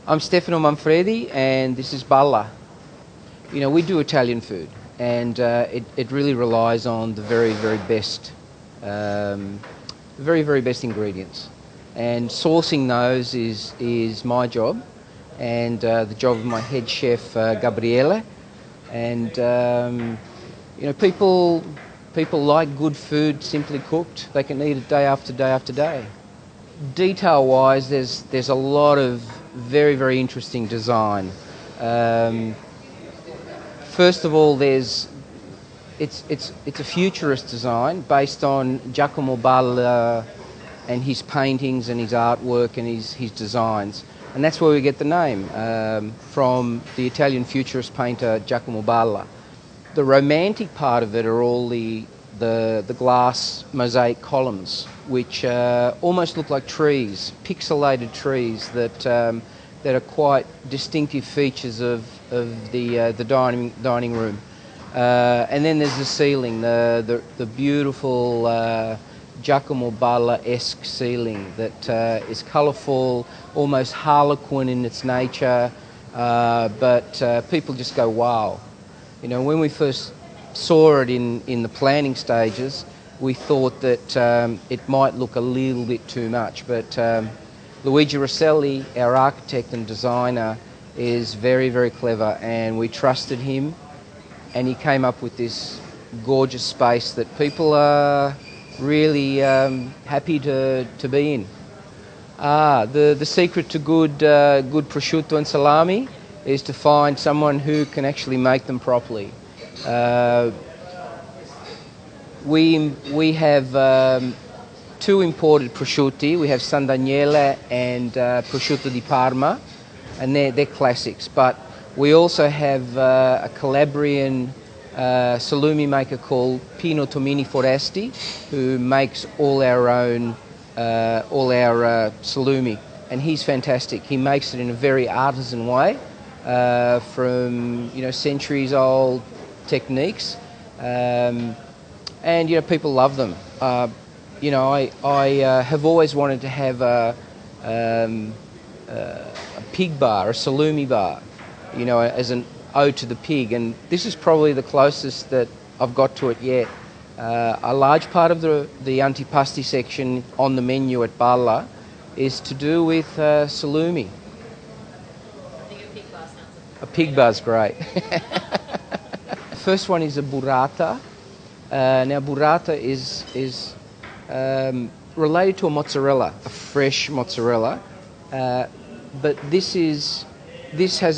I'm Stefano Manfredi, and this is Balla. You know, we do Italian food, and it really relies on the very best, very best ingredients. And sourcing those is my job, and the job of my head chef Gabriele. And you know, people like good food simply cooked. They can eat it day after day after day. Detail-wise, there's a lot of very interesting design. First of all, it's a futurist design based on Giacomo Balla and his paintings and his artwork and his designs, and that's where we get the name from the Italian futurist painter Giacomo Balla. The romantic part of it are all the glass mosaic columns, which almost look like trees, pixelated trees that are quite distinctive features of the dining room. And then there's the ceiling, the beautiful Giacomo Balla-esque ceiling that is colourful, almost harlequin in its nature, but people just go wow. You know, when we first saw it in the planning stages, we thought that it might look a little bit too much, but Luigi Rosselli, our architect and designer, is very clever, and we trusted him, and he came up with this gorgeous space that people are really happy to be in. The secret to good prosciutto and salami is to find someone who can actually make them properly. We have two imported prosciutti. We have San Daniele and prosciutto di Parma, and they're classics. But we also have a Calabrian salumi maker called Pino Tomini Foresti, who makes all our salumi, and he's fantastic. He makes it in a very artisan way, from centuries old techniques, and people love them. I have always wanted to have a pig bar, a salumi bar, as an ode to the pig, and this is probably the closest that I've got to it yet. A large part of the antipasti section on the menu at Balla is to do with salumi. I think a pig bar sounds A pig bar's great. First one is a burrata. Now burrata is related to a mozzarella, a fresh mozzarella, but this has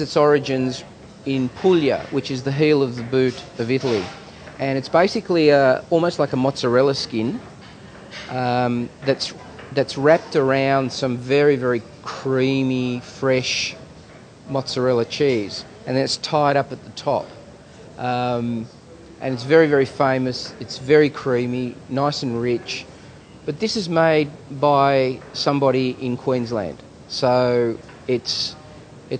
its origins in Puglia, which is the heel of the boot of Italy, and it's basically almost like a mozzarella skin that's wrapped around some very creamy, fresh mozzarella cheese, and then it's tied up at the top. And it's very famous. It's very creamy, nice and rich. But this is made by somebody in Queensland, so it's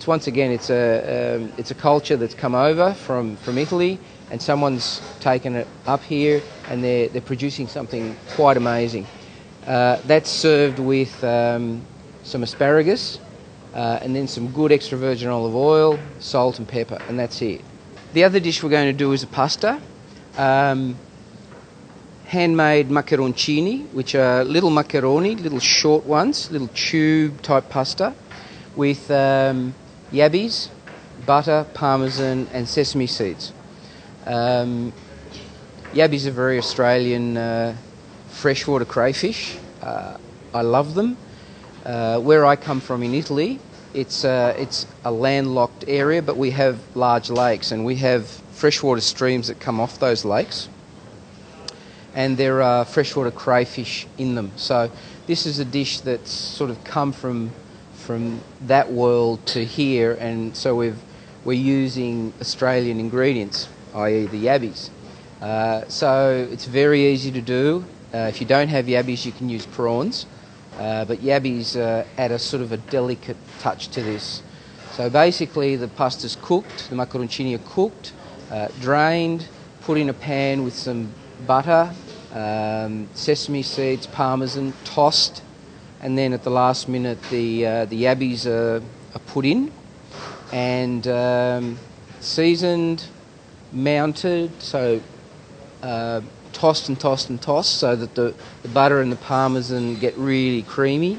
once again it's a culture that's come over from Italy, and someone's taken it up here, and they're producing something quite amazing. That's served with some asparagus, and then some good extra virgin olive oil, salt and pepper, and that's it. The other dish we're going to do is a pasta. Handmade macaroncini, which are little macaroni, little short ones, little tube type pasta, with yabbies, butter, parmesan and sesame seeds. Yabbies are very Australian freshwater crayfish. I love them. Where I come from in Italy, it's a landlocked area, but we have large lakes, and we have freshwater streams that come off those lakes, and there are freshwater crayfish in them. So this is a dish that's sort of come from that world to here, and so we're using Australian ingredients, i.e. the yabbies. So it's very easy to do. If you don't have yabbies, you can use prawns, but yabbies add a sort of a delicate touch to this. So basically the pasta's cooked, the macaroncini are cooked, drained, put in a pan with some butter, sesame seeds, parmesan, tossed, and then at the last minute the yabbies are put in, and seasoned, mounted, so tossed and tossed and tossed so that the butter and the parmesan get really creamy,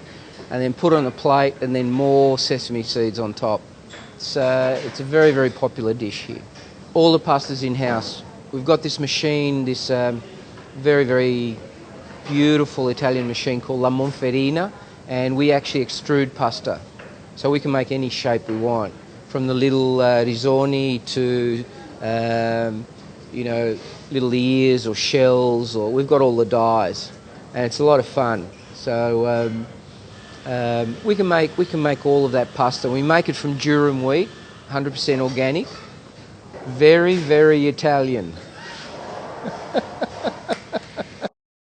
and then put on a plate, and then more sesame seeds on top. So it's a very, very popular dish here. All the pasta's in-house. We've got this machine, this very, very beautiful Italian machine called La Monferina, and we actually extrude pasta. So we can make any shape we want, from the little risoni to, little ears or shells, or we've got all the dyes, and it's a lot of fun. So we can make all of that pasta. We make it from durum wheat, 100% organic, very, very Italian.